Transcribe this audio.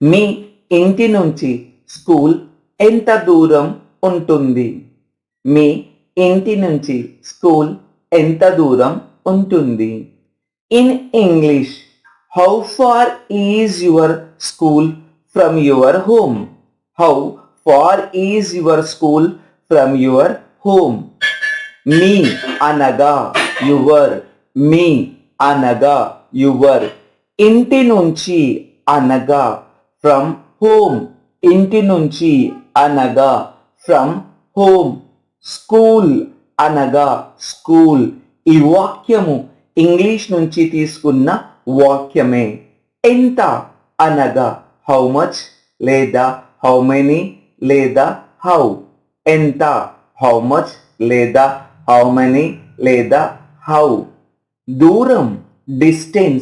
మీ ఇంటి నుంచి స్కూల్ ఎంత దూరం ఉంటుంది? మీ ఇంటి నుంచి స్కూల్ ఎంత దూరం ఉంటుంది? In English, how far is your school from your home? How far is your school from your home? మీ అనగా యువర్, మీ అనగా యువర్, ఇంటి నుంచి అనగా ఫ్రమ్ హోమ్, ఇంటి నుంచి అనగా ఫ్రమ్ హోమ్, స్కూల్ అనగా స్కూల్. ఈ వాక్యము ఇంగ్లీష్ నుంచి తీసుకున్న వాక్యమే. ఎంత అనగా హౌ మచ్ లేదా హౌ మెనీ లేదా హౌ. ఎంత హౌ మచ్ లేదా హౌ మెనీ లేదా హౌ. దూరం డిస్టెన్స్